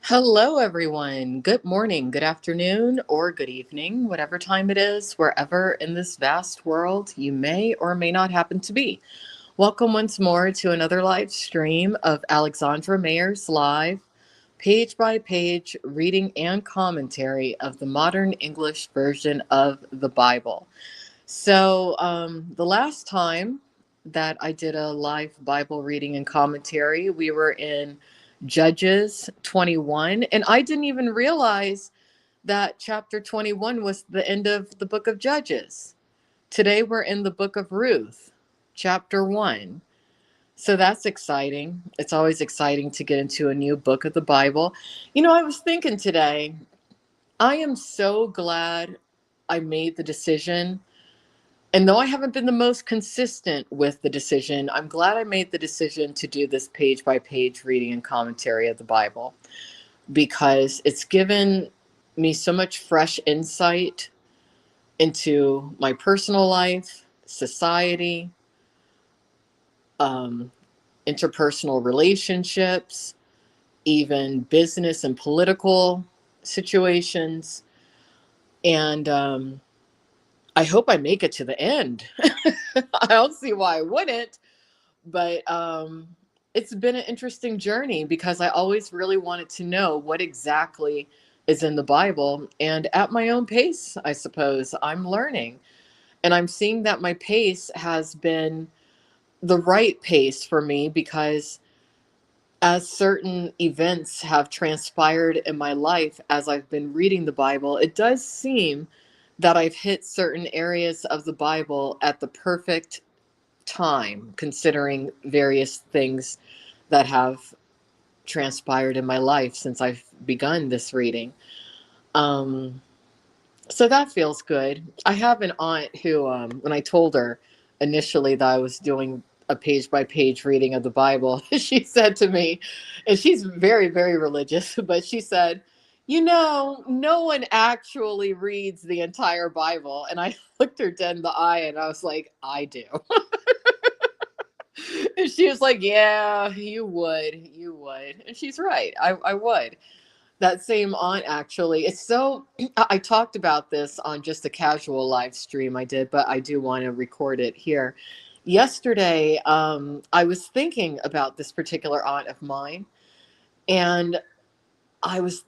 Hello, everyone. Good morning, good afternoon, or good evening, whatever time it is, wherever in this vast world you may or may not happen to be. Welcome once more to another live stream of Alexandra Mayers Live, page by page reading and commentary of the modern English version of the Bible. The last time that I did a live Bible reading and commentary, we were in Judges 21, and I didn't even realize that chapter 21 was the end of the book of Judges. Today we're in the book of Ruth, chapter 1. So that's exciting. It's always exciting to get into a new book of the Bible. I was thinking today, I am so glad I made the decision. And though I haven't been the most consistent with the decision, I'm glad I made the decision to do this page by page reading and commentary of the Bible because it's given me so much fresh insight into my personal life, society, um, interpersonal relationships, even business and political situations. And I hope I make it to the end. I don't see why I wouldn't, but it's been an interesting journey because I always really wanted to know what exactly is in the Bible. And at my own pace, I suppose, I'm learning. And I'm seeing that my pace has been the right pace for me because as certain events have transpired in my life as I've been reading the Bible, it does seem that I've hit certain areas of the Bible at the perfect time, considering various things that have transpired in my life since I've begun this reading. Um, so that feels good. I have an aunt who, when I told her initially that I was doing a page by page reading of the Bible, she said to me, and she's very, very religious, but she said, no one actually reads the entire Bible. And I looked her dead in the eye and I was like, I do. And she was like, yeah, you would. And she's right. I would. That same aunt, actually, it's so, I talked about this on just a casual live stream I did, but I do want to record it here. Yesterday, I was thinking about this particular aunt of mine, and I was,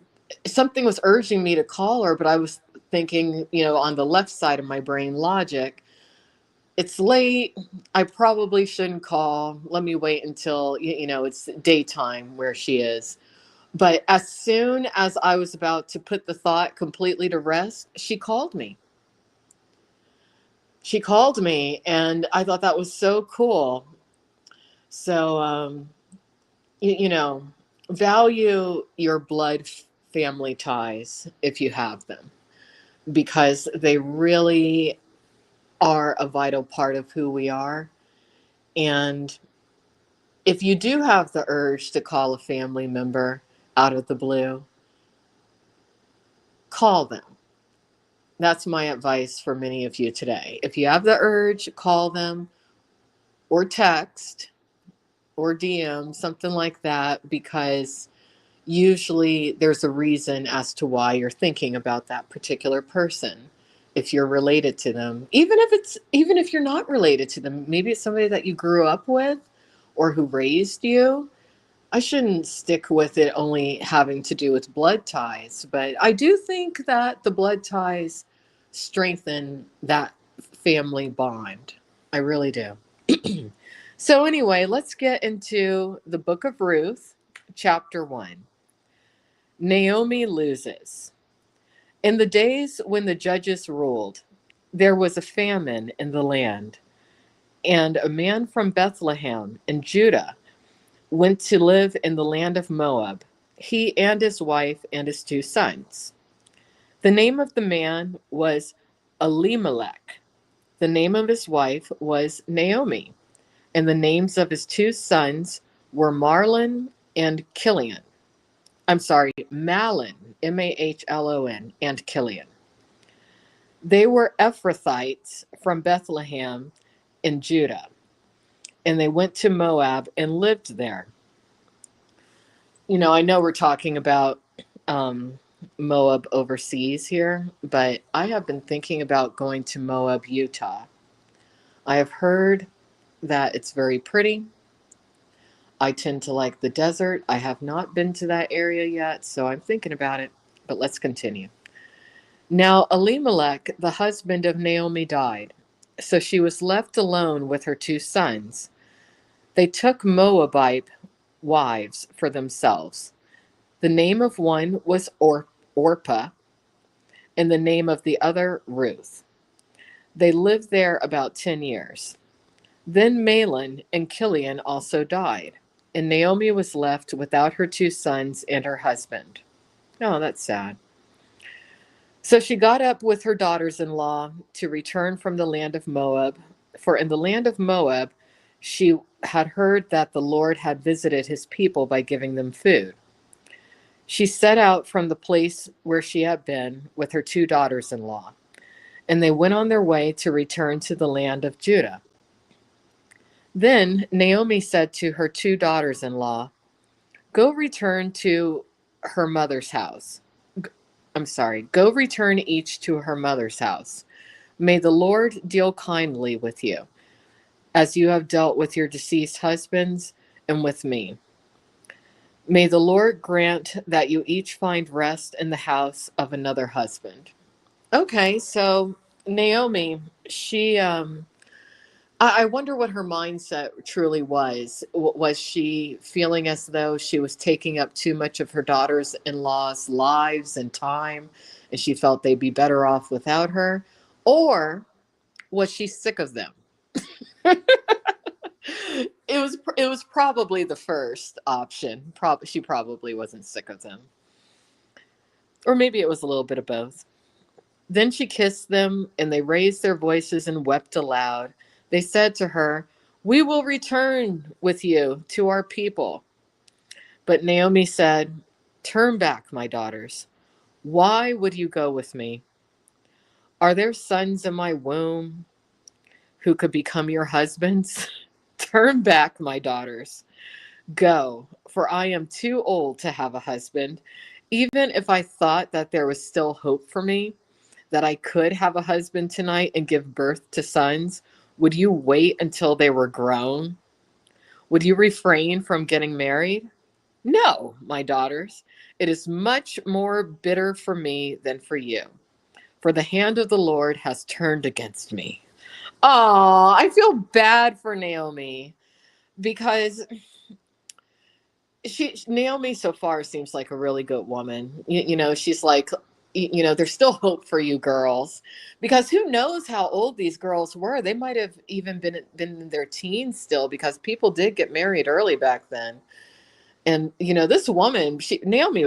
something was urging me to call her, but I was thinking, on the left side of my brain logic, it's late. I probably shouldn't call. Let me wait until, it's daytime where she is. But as soon as I was about to put the thought completely to rest, she called me. She called me, and I thought that was so cool. So, you know, value your blood family ties if you have them, because they really are a vital part of who we are. And if you do have the urge to call a family member out of the blue, call them. That's my advice for many of you today. If you have the urge, call them or text or DM, something like that, because usually there's a reason as to why you're thinking about that particular person. If you're related to them, even if you're not related to them, maybe it's somebody that you grew up with or who raised you. I shouldn't stick with it only having to do with blood ties, but I do think that the blood ties strengthen that family bond. I really do. So, anyway, let's get into the book of Ruth, chapter 1. Naomi loses. In the days when the judges ruled, there was a famine in the land, and a man from Bethlehem in Judah went to live in the land of Moab, he and his wife and his two sons. The name of the man was Elimelech. The name of his wife was Naomi, and the names of his two sons were Marlon and Kilian. I'm sorry, Mahlon, Mahlon, and Kilian. They were Ephrathites from Bethlehem in Judah, and they went to Moab and lived there. I know we're talking about um, Moab overseas here, but I have been thinking about going to Moab, Utah. I have heard that it's very pretty. I tend to like the desert. I have not been to that area yet, so I'm thinking about it. But let's continue. Now, Elimelech, the husband of Naomi, died. So she was left alone with her two sons. They took Moabite wives for themselves. The name of one was Orpah, and the name of the other Ruth. They lived there about 10 years. Then Mahlon and Kilian also died, and Naomi was left without her two sons and her husband. Oh, that's sad. So she got up with her daughters in law to return from the land of Moab, for in the land of Moab she had heard that the Lord had visited his people by giving them food. She set out from the place where she had been with her two daughters in law, and they went on their way to return to the land of Judah. Then Naomi said to her two daughters in law, Go return to her mother's house. Go return each to her mother's house. May the Lord deal kindly with you, as you have dealt with your deceased husbands and with me. May the Lord grant that you each find rest in the house of another husband. Okay, so Naomi, I wonder what her mindset truly was. Was she feeling as though she was taking up too much of her daughters in law's lives and time, and she felt they'd be better off without her? Or was she sick of them? It was probably the first option. She probably wasn't sick of them. Or maybe it was a little bit of both. Then she kissed them, and they raised their voices and wept aloud. They said to her, We will return with you to our people. But Naomi said, Turn back, my daughters. Why would you go with me? Are there sons in my womb who could become your husbands? Turn back, my daughters. Go, for I am too old to have a husband. Even if I thought that there was still hope for me, that I could have a husband tonight and give birth to sons, would you wait until they were grown? Would you refrain from getting married? No, my daughters. It is much more bitter for me than for you, for the hand of the Lord has turned against me. Oh, I feel bad for Naomi because Naomi so far seems like a really good woman. She's like, there's still hope for you girls, because who knows how old these girls were. They might have even been in their teens still, because people did get married early back then. And this woman, Naomi she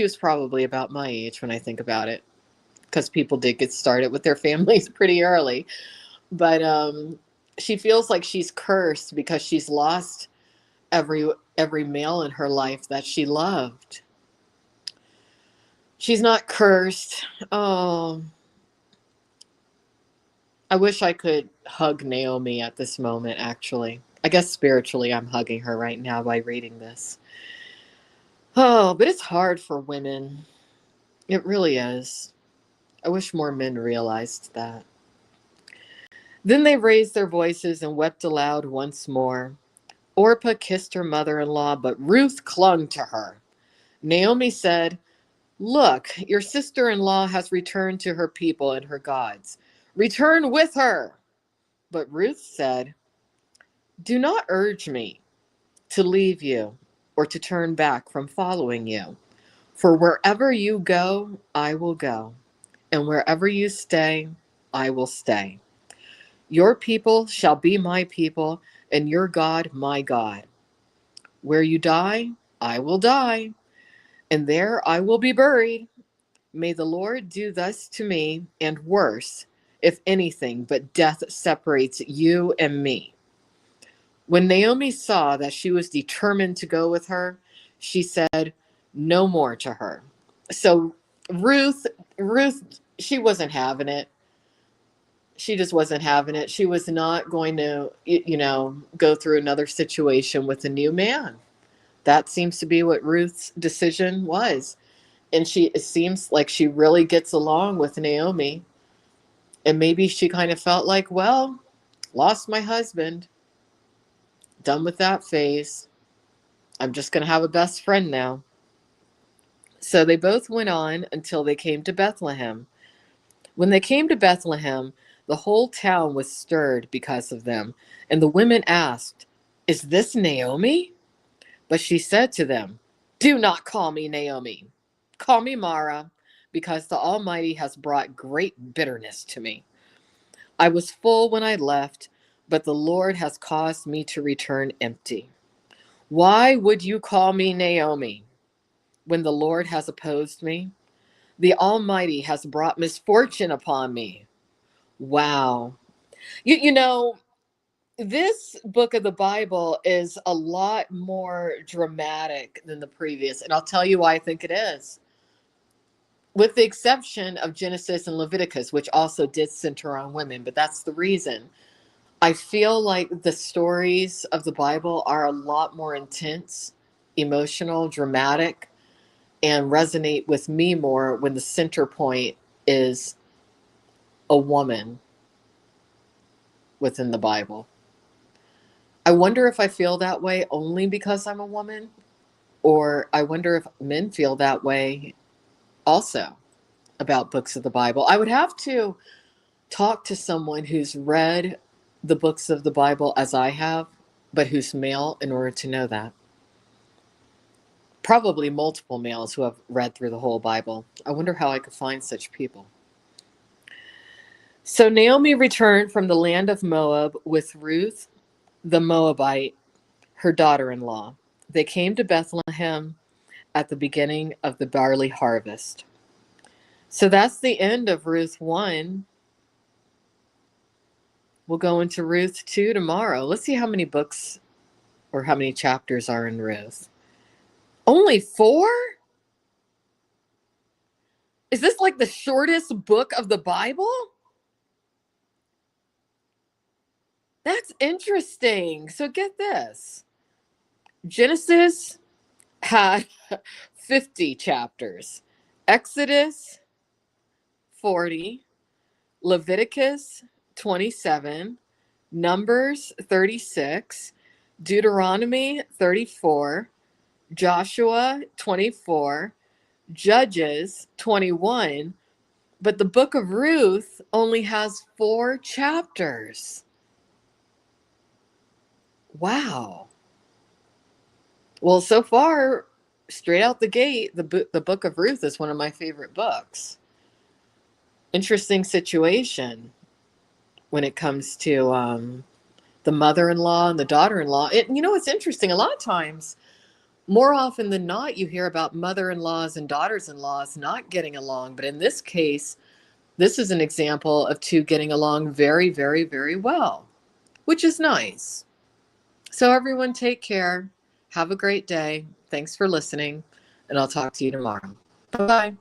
was probably about my age when I think about it, because people did get started with their families pretty early. But she feels like she's cursed because she's lost every male in her life that she loved. She's not cursed. Oh, I wish I could hug Naomi at this moment, actually. I guess spiritually I'm hugging her right now by reading this. Oh, but it's hard for women. It really is. I wish more men realized that. Then they raised their voices and wept aloud once more. Orpah kissed her mother-in-law, but Ruth clung to her. Naomi said, Look, your sister-in-law has returned to her people and her gods. Return with her. But Ruth said, Do not urge me to leave you or to turn back from following you. For wherever you go, I will go, and wherever you stay, I will stay. Your people shall be my people, and your God my God. Where you die, I will die, and there I will be buried. May the Lord do thus to me, and worse, if anything but death separates you and me. When Naomi saw that she was determined to go with her, she said no more to her. So Ruth, she wasn't having it. She just wasn't having it. She was not going to, go through another situation with a new man. That seems to be what Ruth's decision was. And it seems like she really gets along with Naomi. And maybe she kind of felt like, well, lost my husband, done with that phase. I'm just going to have a best friend now. So they both went on until they came to Bethlehem. When they came to Bethlehem, the whole town was stirred because of them. And the women asked, "Is this Naomi?" But she said to them, "Do not call me Naomi. Call me Mara, because the Almighty has brought great bitterness to me. I was full when I left, but the Lord has caused me to return empty. Why would you call me Naomi when the Lord has opposed me? The Almighty has brought misfortune upon me." Wow. You know, this book of the Bible is a lot more dramatic than the previous, and I'll tell you why I think it is. With the exception of Genesis and Leviticus, which also did center on women, but that's the reason. I feel like the stories of the Bible are a lot more intense, emotional, dramatic, and resonate with me more when the center point is a woman within the Bible. I wonder if I feel that way only because I'm a woman, or I wonder if men feel that way also about books of the Bible. I would have to talk to someone who's read the books of the Bible as I have, but who's male, in order to know that. Probably multiple males who have read through the whole Bible. I wonder how I could find such people. So Naomi returned from the land of Moab with Ruth the Moabite, her daughter-in-law. They came to Bethlehem at the beginning of the barley harvest. So that's the end of Ruth 1. We'll go into Ruth 2 tomorrow. Let's see how many books or how many chapters are in Ruth. Only 4? Is this like the shortest book of the Bible? That's interesting. So get this. Genesis had 50 chapters. Exodus 40, Leviticus 27, Numbers 36, Deuteronomy 34, Joshua 24, Judges 21, but the book of Ruth only has 4 chapters. Wow. Well, so far, straight out the gate, the book of Ruth is one of my favorite books. Interesting situation when it comes to the mother-in-law and the daughter-in-law. It's interesting. A lot of times, more often than not, you hear about mother-in-laws and daughters-in-laws not getting along. But in this case, this is an example of 2 getting along very, very, very well, which is nice. So everyone take care. Have a great day. Thanks for listening, and I'll talk to you tomorrow. Bye-bye.